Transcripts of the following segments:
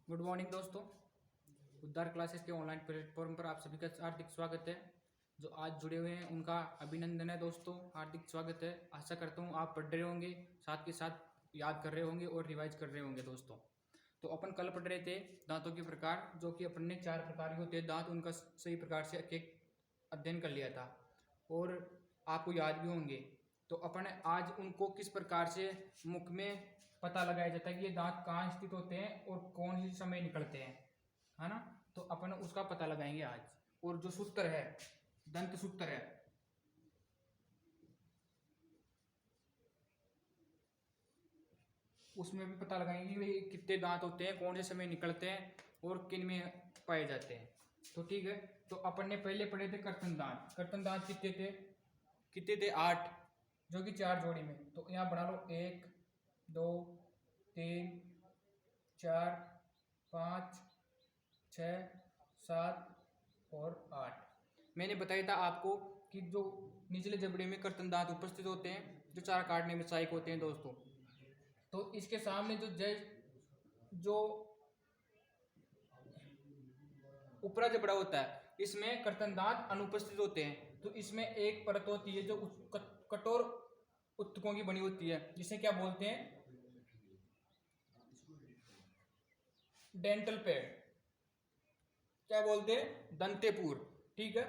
Good morning दोस्तों। उद्धार classes के ऑनलाइन प्लेटफॉर्म पर आप सभी का हार्दिक स्वागत है। जो आज जुड़े हुए हैं उनका अभिनंदन है दोस्तों, हार्दिक स्वागत है। आशा करता हूँ आप पढ़ रहे होंगे, साथ के साथ याद कर रहे होंगे और रिवाइज कर रहे होंगे दोस्तों। तो अपन कल पढ़ रहे थे दांतों के प्रकार, जो कि अपन ने 4 प्रकार के होते हैं दांत, उनका सही प्रकार से एक अध्ययन कर लिया था और आपको याद भी होंगे। तो अपन आज उनको किस प्रकार से मुख में पता लगाया जाता है कि ये दांत कहाँ स्थित होते हैं और कौन से समय निकलते हैं, है ना। तो अपन उसका पता लगाएंगे आज। और जो सूत्र है, दंत सूत्र है, उसमें भी पता लगाएंगे कि भाई कितने दांत होते हैं, कौन से समय निकलते हैं और किन में पाए जाते हैं। तो ठीक है, तो अपन ने पहले पढ़े थे कर्तन दांत। कर्तन दांत कितने थे 8, जो कि 4 जोड़ी में। तो यहाँ बना लो 1 2 3 4 5 6 7 और 8। मैंने बताया था आपको कि जो निचले जबड़े में कर्तन दांत उपस्थित होते हैं, जो 4 काटने में सहायक होते हैं दोस्तों। तो इसके सामने जो ऊपरा जबड़ा होता है, इसमें कर्तन दांत अनुपस्थित होते हैं। तो इसमें एक परत होती है जो कठोर उत्तकों की बनी होती है, जिसे क्या बोलते हैं, डेंटल पैड। क्या बोलते हैं, दंतेपूर। ठीक है।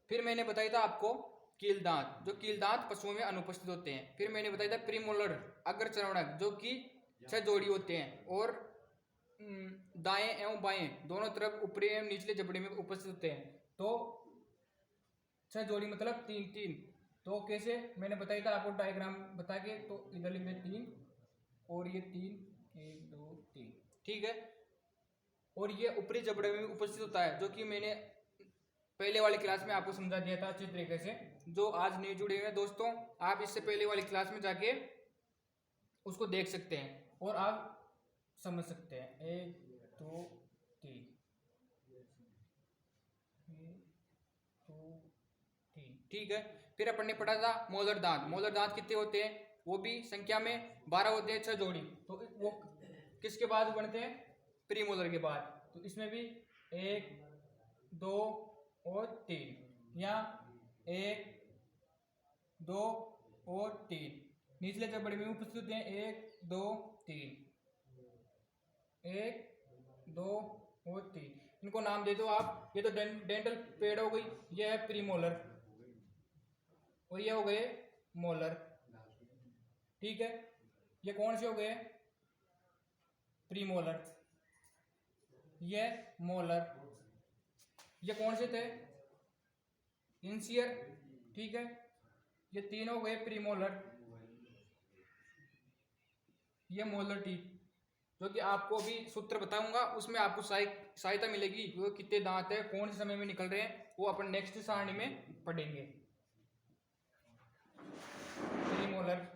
फिर मैंने बताया था आपको कील दांत, जो कील दांत पशुओं में अनुपस्थित होते हैं। फिर मैंने बताया था प्रीमोलर अग्रचरणक, जो कि 6 जोड़ी होते हैं और दाएं एवं बाएं दोनों तरफ ऊपरी एवं निचले जबड़े में उपस्थित होते हैं। तो 6 जोड़ी मतलब 3 3। तो कैसे मैंने बताया था आपको डायग्राम बता के, तो इधर लिख दे 3 और ये 3 1 2 3। ठीक है। और ये ऊपरी जबड़े में उपस्थित होता है, जो कि मैंने पहले वाली क्लास में आपको समझा दिया था अच्छी तरीके से। जो आज नहीं जुड़े हुए हैं दोस्तों, आप इससे पहले वाली क्लास में जाके उसको देख सकते हैं और आप समझ सकते हैं। 1 2 3 1 2 3। ठीक है। फिर अपन ने पढ़ा था मोलर दांत। मोलर दांत कितने होते हैं, वो भी संख्या में 12 होते हैं, 6 जोड़ी। तो वो किसके बाद बनते हैं, प्रीमोलर के बाद। तो इसमें भी 1 2 और 3, यहाँ 1 2 और 3 निचले जबड़े में उपस्थित होते हैं। 1 2 3 1 2 और 3। इनको नाम दे दो आप। ये तो डेंटल पेड हो गई, ये है प्रीमोलर और ये हो गए मोलर। ठीक है। ये कौन से हो गए, प्रीमोलर, ये मोलर। ये कौन से थे, इंसियर। ठीक है। ये 3 हो गए प्रीमोलर, ये मोलर टीथ। जो कि आपको अभी सूत्र बताऊंगा, उसमें आपको सहायता मिलेगी। वो कितने दांत है, कौन से समय में निकल रहे हैं, वो अपन नेक्स्ट सारणी में पढ़ेंगे। प्रीमोलर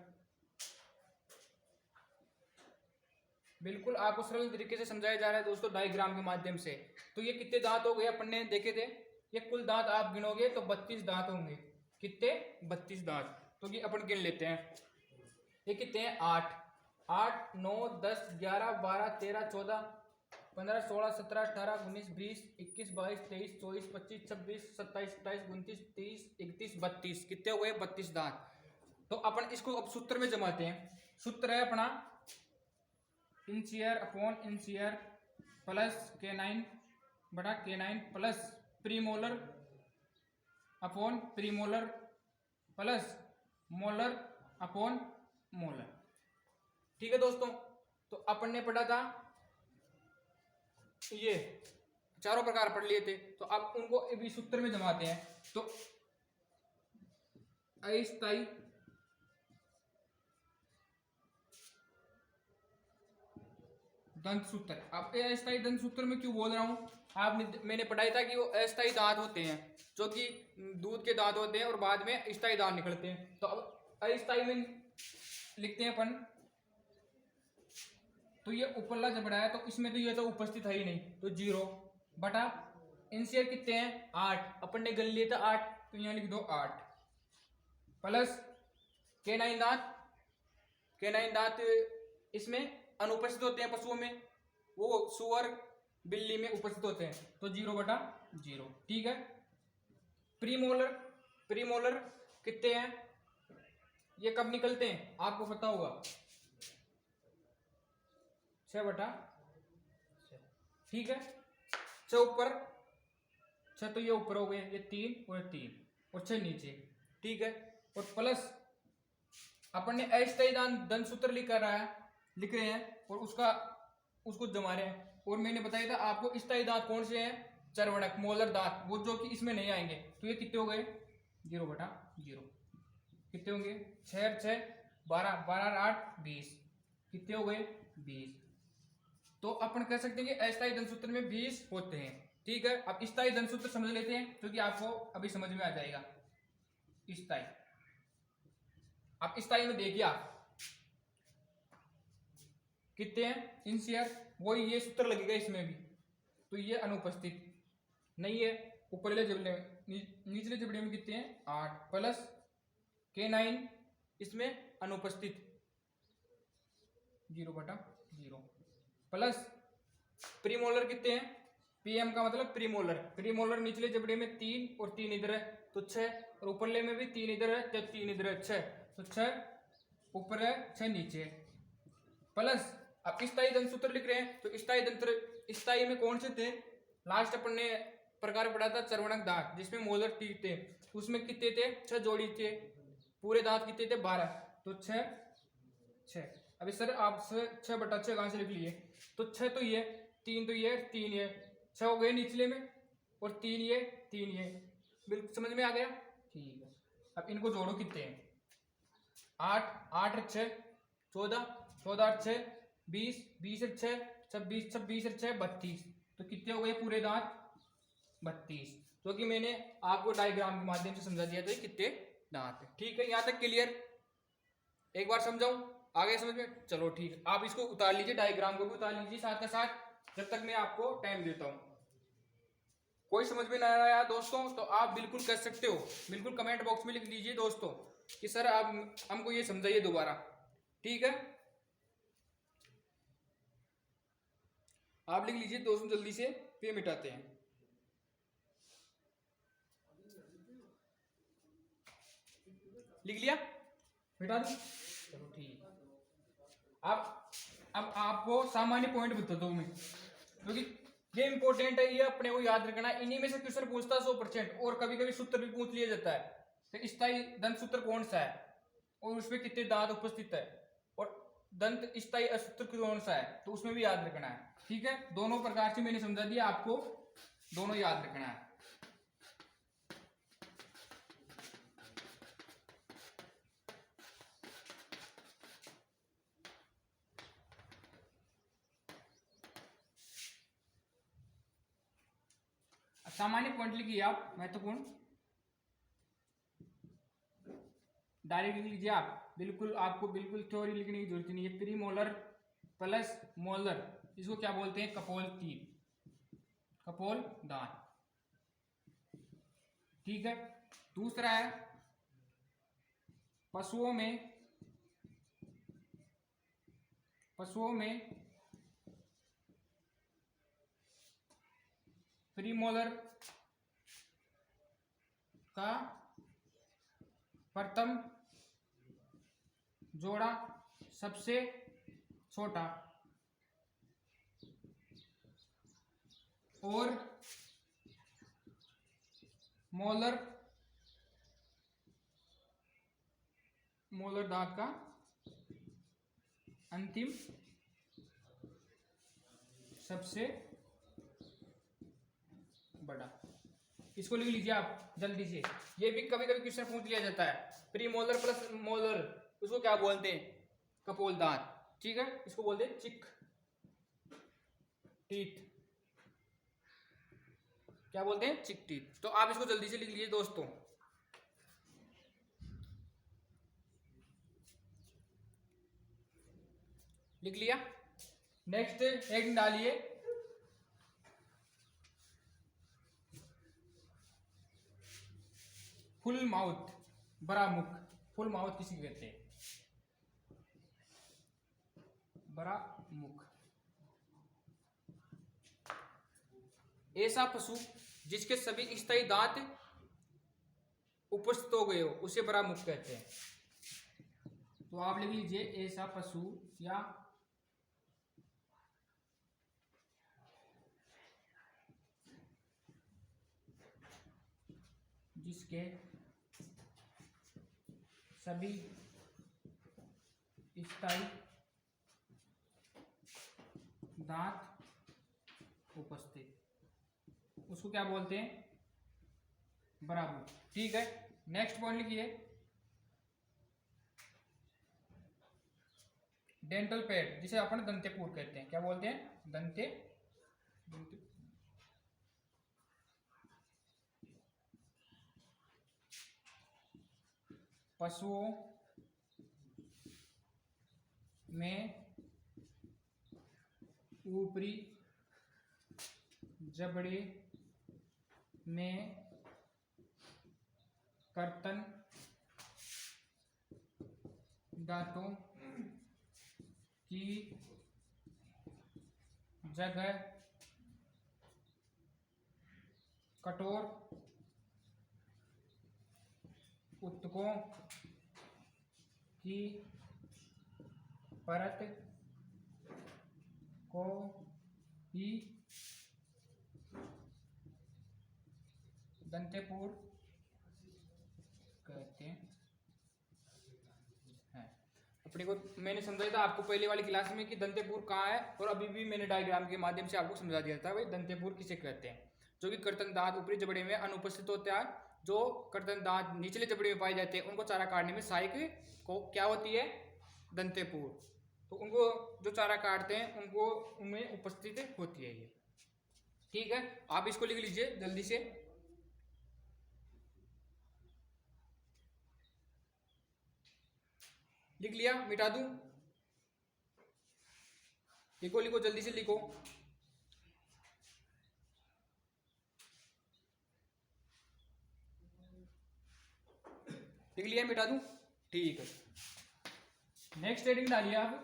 बिल्कुल आपको सरल तरीके से समझाया जा रहा है दोस्तों, डायग्राम के माध्यम से। तो ये कितने दांत हो गए अपन ने देखे थे। ये कुल दांत आप गिनोगे तो 32 दांत होंगे। कितने, 32 दांत। तो ये अपन गिन लेते हैं। ये कितने हैं, 8 8 9 10 11 12 13 14 15 16 17 18 19 20 21 22 23 24 25 26 27 28 29 30 31 32। कितने हो गए, 32 दांत। तो अपन इसको अब सूत्र में जमाते हैं। सूत्र है अपना इंचियर अपॉन इंचियर प्लस K9 बटा K9 plus premolar upon premolar plus molar upon molar. ठीक है दोस्तों। तो अपन ने पढ़ा था, ये चारों प्रकार पढ़ लिए थे। तो अब उनको अभी सूत्र में जमाते हैं। तो अस्थायी दंत सूत्र। अब अस्थायी दंत सूत्र में क्यों बोल रहा हूं, मैंने पढ़ाया था कि वो अस्थायी दांत होते हैं, जो कि दूध के दांत होते हैं और बाद में स्थायी दांत निकलते हैं। तो अब अस्थायी में लिखते हैं अपन। तो ये उपरला जबड़ा है, तो इसमें तो ये तो उपस्थित है ही नहीं, तो 0 बटा इंसियर कितने हैं, 8। अपन ने गन लिए था 8, तो यहां लिख दो 8 प्लस K9 दांत। इसमें अनुपस्थित होते हैं पशुओं में, वो सुअर बिल्ली में उपस्थित होते हैं, तो 0/0। ठीक है। प्रीमोलर, प्रीमोलर कितने हैं, ये कब निकलते हैं आपको पता होगा, 6/6। ठीक है। 6 ऊपर, 6 तो ये ऊपर हो गए, ये 3 और 3 और 6 नीचे। ठीक है। और प्लस अपन ने अस्थायी दंत सूत्र लिख रहे हैं और उसको जमा रहे हैं। और मैंने बताया था आपको स्थायी दांत कौन से हैं, चर्वणक मोलर दांत, वो जो कि इसमें नहीं आएंगे। तो ये कितने हो गए, 0/0। कितने होंगे, 6 और 6 12, 12 और 8 20, कितने हो गए 20। तो अपन कह सकते हैं कि अस्थायी दंत सूत्र में 20 होते हैं। ठीक है। अब स्थायी दंत सूत्र समझ लेते हैं, क्योंकि आपको अभी समझ में आ जाएगा। स्थायी, अब स्थायी में देखिए आप कितने हैं, इनसियर, वही ये सूत्र लगेगा इसमें भी। तो ये अनुपस्थित नहीं है। ऊपरले जबड़े में, निचले जबड़े में कितने हैं, 8 प्लस K9 इसमें अनुपस्थित 0/0 प्लस प्रीमोलर कितने हैं, PM का मतलब प्रीमोलर, प्रीमोलर निचले जबड़े में 3 और 3 इधर है तो 6, और ऊपरले में भी 3 इधर है तो 3 इधर है, 6, तो 6 ऊपर है 6 नीचे। प्लस अब स्थायी दंत सूत्र लिख रहे हैं, तो स्थायी में कौन से थे, लास्ट अपन ने प्रकार पढ़ा था चर्वणक दांत, जिसमें मोलर टीथ थे, उसमें कितने थे, 6 जोड़ी थे। पूरे दांत कितने थे, 12, तो 6। अभी सर आप 6/6 कहां से लिख लिए, तो 6 तो ये, 3 तो ये, 3 ये, 6 हो गए निचले में और 3 ये, 3 ये। बिल्कुल समझ में आ गया। ठीक है। अब इनको जोड़ो, कितने हैं, 8, 8 और 6 14, 14 और 6 20, 20 और 6 26, 26 और 6 32, तो कितने हो गए पूरे दांत, 32। तो कि मैंने आपको डायग्राम के माध्यम से समझा दिया था ये कितने दांत है। ठीक है। यहां तक क्लियर, एक बार समझाऊं, आगे समझ में, चलो ठीक है। आप इसको उतार लीजिए, डायग्राम को भी उतार लीजिए साथ के साथ, जब तक मैं आपको टाइम देता हूं। कोई समझ में ना आया दोस्तों तो आप बिल्कुल कर सकते हो, बिल्कुल कमेंट बॉक्स में लिख लीजिए दोस्तों कि सर आप हमको ये समझाइए दोबारा। ठीक है। आप लिख लीजिए दोस्तों जल्दी से, फिर मिटाते हैं। लिख लिया, मिटा दूं, चलो ठीक। अब आपको सामान्य पॉइंट बताता हूं मैं, क्योंकि ये इंपॉर्टेंट है, ये अपने को याद रखना है। इन्हीं में से क्वेश्चन पूछता है 100%, और कभी कभी सूत्र भी पूछ लिया जाता है। तो स्थायी दंत सूत्र कौन सा है और उसमें कितने दांत उपस्थित है, और दंत स्थायी असूत्र कौन सा है, तो उसमें भी याद रखना है। ठीक है। दोनों प्रकार से मैंने समझा दिया आपको, दोनों याद रखना है। सामान्य पॉइंट लिखिए आप, महत्वपूर्ण, डायरेक्ट लिख लीजिए आप, बिल्कुल आपको बिल्कुल थ्योरी लिखने की जरूरत नहीं है। प्री मोलर प्लस मोलर, इसको क्या बोलते हैं, कपोल तीन, कपोल दांत। ठीक है। दूसरा है पशुओं में प्रीमोलर का प्रथम जोड़ा सबसे छोटा और मोलर दांत का अंतिम सबसे बड़ा। इसको लिख लीजिए आप जल्दी से, ये भी कभी कभी क्वेश्चन पूछ लिया जाता है। प्रीमोलर प्लस मोलर, उसको क्या बोलते हैं, कपोल दांत। ठीक है। इसको बोलते हैं चिक टीथ, क्या बोलते हैं, चिक टीथ। तो आप इसको जल्दी से लिख लीजिए दोस्तों। लिख लिया। नेक्स्ट एक डालिए, फुल माउथ, बड़ा मुख, फुल माउथ किसी कहते हैं, बड़ा मुख। ऐसा पशु जिसके सभी स्थायी दांत उपस्थित हो गए हो उसे बड़ा मुख कहते हैं। तो आप लिख लीजिए ऐसा पशु या जिसके सभी स्थायी दांत उपस्थित, उसको क्या बोलते हैं? बराबर। ठीक है, नेक्स्ट पॉइंट लिखिए डेंटल पैड, जिसे अपन दंतेपूर कहते हैं। क्या बोलते हैं? दंते पशुओं में ऊपरी जबड़े में कर्तन दांतों की जगह कठोर ऊतकों की परत को ही दंतेपूर कहते हैं। अपने को मैंने समझाया था आपको पहले वाली क्लास में कि दंतेपूर कहाँ है, और अभी भी मैंने डायग्राम के माध्यम से आपको समझा दिया था भाई दंतेपूर किसे कहते हैं। जो कि कर्तन दांत ऊपरी जबड़े में अनुपस्थित होता है, जो कर्तन दांत निचले जबड़े में पाए जाते हैं उनको चारा काटने में सहायक को क्या होती है? दंतेपूर। तो उनको जो चारा काटते हैं उनको उनमें उपस्थित होती है ये। ठीक है, आप इसको लिख लीजिए जल्दी से। लिख लिया? मिटा दूं? लिखो लिखो जल्दी से लिखो। लिख लिया? मिटा दूं? ठीक है, नेक्स्ट हेडिंग डालिए आप।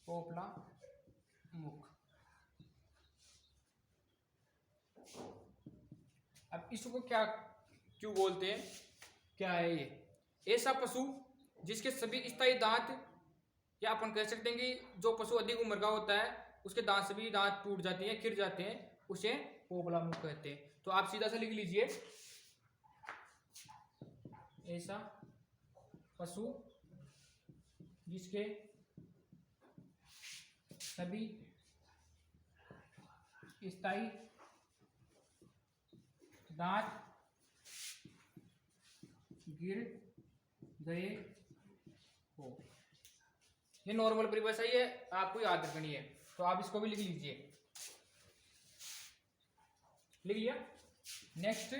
पोपला मुख। अब इसको क्या क्यों बोलते हैं? क्या है ये? ऐसा पशु जिसके सभी स्थायी दांत, या अपन कह सकते हैं कि जो पशु अधिक उम्र का होता है उसके दांत सभी दांत टूट जाते हैं, गिर जाते हैं, उसे पोपला मुख कहते हैं। तो आप सीधा सा लिख लीजिए ऐसा पशु जिसके सभी स्थायी दांत गिर गए हो। ये नॉर्मल परिभाषा ही है, आपको याद रखनी है, तो आप इसको भी लिख लीजिए। लिख लिया? नेक्स्ट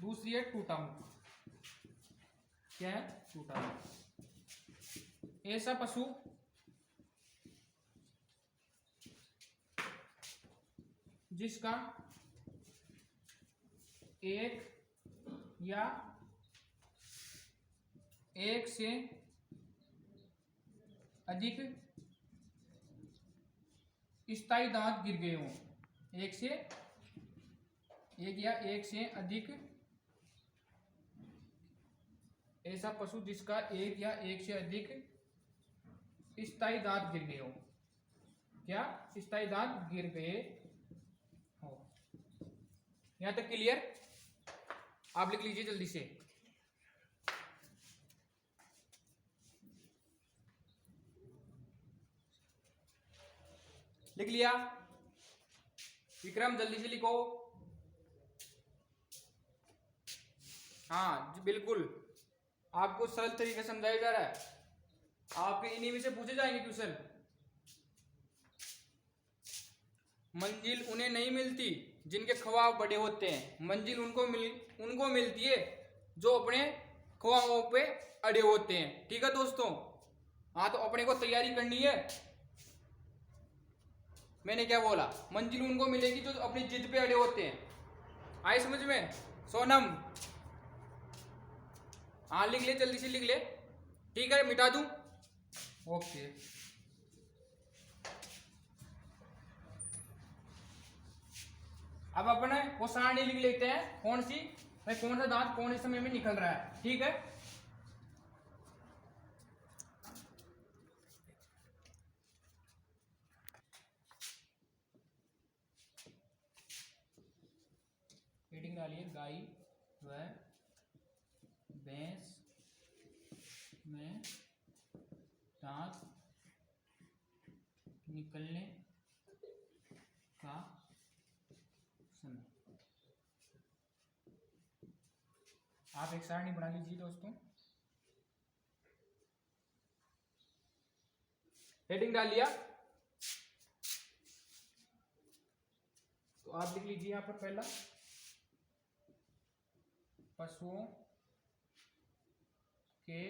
दूसरी है टूटा मुख। क्या है? टूटा मुख। ऐसा पशु जिसका एक या एक से अधिक स्थायी दांत गिर गए हों। एक या एक से अधिक, ऐसा पशु जिसका एक या एक से अधिक स्थायी दांत गिर गए हो। क्या? स्थायी दांत गिर गए हो। यहां तक क्लियर? आप लिख लीजिए जल्दी से। लिख लिया? विक्रम जल्दी से लिखो। हाँ जी बिल्कुल, आपको सरल तरीके से समझाया जा रहा है। आपके इन्हीं में से पूछे जाएंगे क्वेश्चन। मंजिल उन्हें नहीं मिलती जिनके ख्वाब बड़े होते हैं, मंजिल उनको मिलती है जो अपने ख्वाबों पे अड़े होते हैं। ठीक है दोस्तों? हाँ, तो अपने को तैयारी करनी है मैंने क्या बोला, मंजिल उनको मिलेगी जो अपनी जिद पे अड़े होते हैं। आए समझ में सोनम? हाँ लिख ले, जल्दी से लिख ले। ठीक है, मिटा दूं? ओके। अब अपने वो सारणी लिख लेते हैं, कौन सी भाई, कौन सा दांत कौन से समय में निकल रहा है। ठीक है, रीडिंग डालिए। गाय व भैंस में दांत निकलने का समय। आप एक सारणी बना लीजिए दोस्तों। हेडिंग डाल लिया तो आप लिख लीजिए यहाँ पर पहला, पशुओं के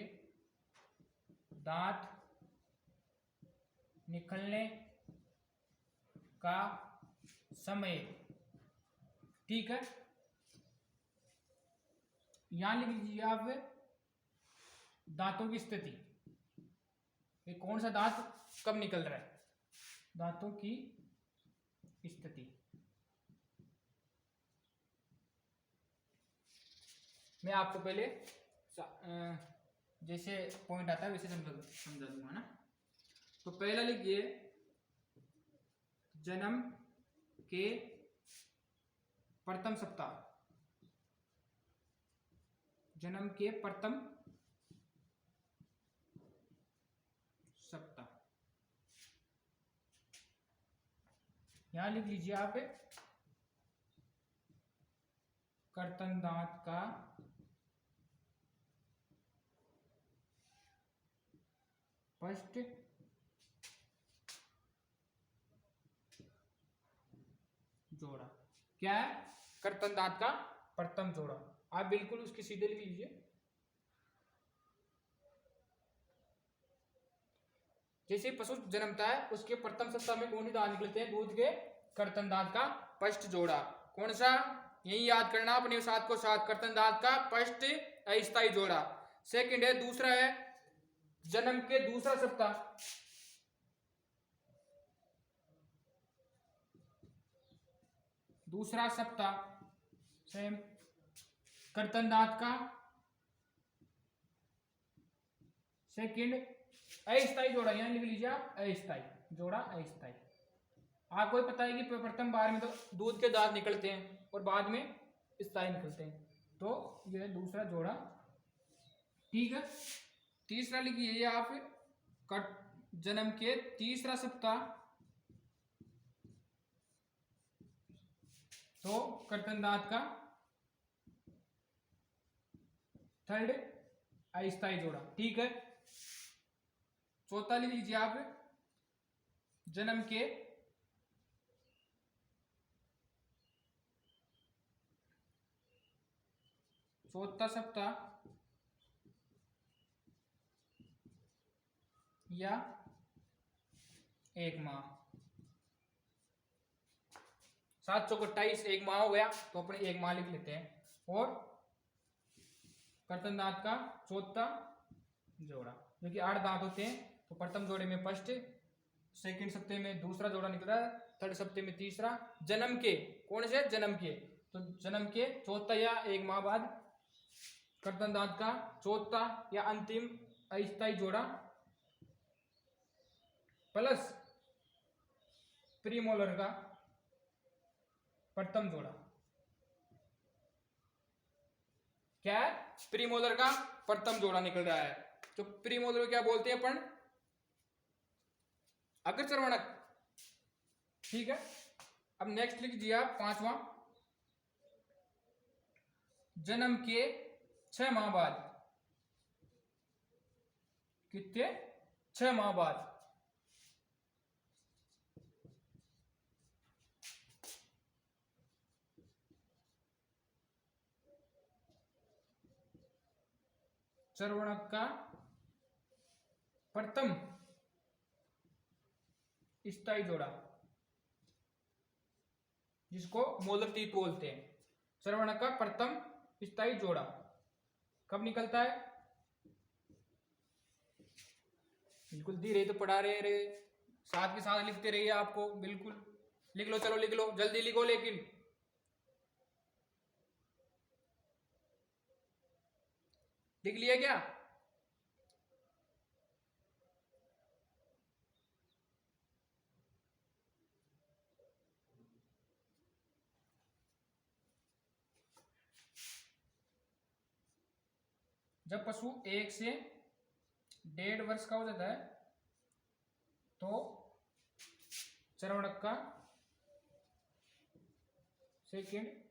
दांत निकलने का समय। ठीक है, यहां लिख लीजिए आप दांतों की स्थिति, ये कौन सा दांत कब निकल रहा है, दांतों की स्थिति। मैं आपको पहले जैसे पॉइंट आता है वैसे समझा दूंगा ना। तो पहला लिखिए, जन्म के प्रथम सप्ताह, जन्म के प्रथम सप्ताह। यहां लिख लीजिए आप कर्तन दांत का फर्स्ट जोड़ा। क्या है? कर्तन दांत का प्रथम जोड़ा। आप बिल्कुल उसके सीधे लिख लीजिए। जैसे पशु जन्मता है उसके प्रथम सप्ताह में कौन से दांत निकलते हैं? दूध के कर्तन दांत का फर्स्ट जोड़ा। कौन सा? यही याद करना अपने साथ को साथ, कर्तन दांत का फर्स्ट अस्थायी जोड़ा। सेकंड है, दूसरा है जन्म के दूसरा सप्ताह, दूसरा सप्ताह सेम कर्तन दांत का सेकंड अस्थायी जोड़ा। यहां लिख लीजिए आप अस्थायी जोड़ा, अस्थायी। आपको ही पता है कि प्रथम बार में तो दूध के दांत निकलते हैं और बाद में स्थायी निकलते हैं, तो यह दूसरा जोड़ा। ठीक है, तीसरा लिखिए आप जन्म के तीसरा सप्ताह, तो कर्तन दांत का थर्ड अस्थायी जोड़ा। ठीक है, चौथा लिख लीजिए आप जन्म के चौथा सप्ताह या एक माह। 7 चौक 28, एक माह हो गया तो अपने एक माह लिख लेते हैं। और कर्तन दांत का चौथा जोड़ा, जो कि 8 दांत होते हैं, तो प्रथम जोड़े में फर्स्ट, सेकंड सप्ताह में दूसरा जोड़ा निकल रहा है, थर्ड सप्ताह में तीसरा। जन्म के कौन से? जन्म के, तो जन्म के चौथा या एक माह बाद कर्तन दांत का चौथा या अंतिम अस्थायी जोड़ा प्लस प्रीमोलर का प्रथम जोड़ा। क्या है? प्रीमोलर का प्रथम जोड़ा निकल रहा है। तो प्रीमोलर क्या बोलते हैं अपन? अग्रचर्वणक। ठीक है, अब नेक्स्ट लिख दिया पांचवा, जन्म के 6 माह बाद। कितने? 6 माह बाद चर्वणक का प्रथम स्थायी जोड़ा। जिसको मोलर टीथ बोलते हैं। चर्वणक का प्रथम स्थायी जोड़ा कब निकलता है? बिल्कुल धीरे तो पढ़ा रहे साथ के साथ लिखते रहिए, आपको बिल्कुल लिख लो, चलो लिख लो, जल्दी लिखो। लेकिन लिख लिया क्या? जब पशु 1 से 1.5 वर्ष का हो जाता है तो चर्वणक का सेकंड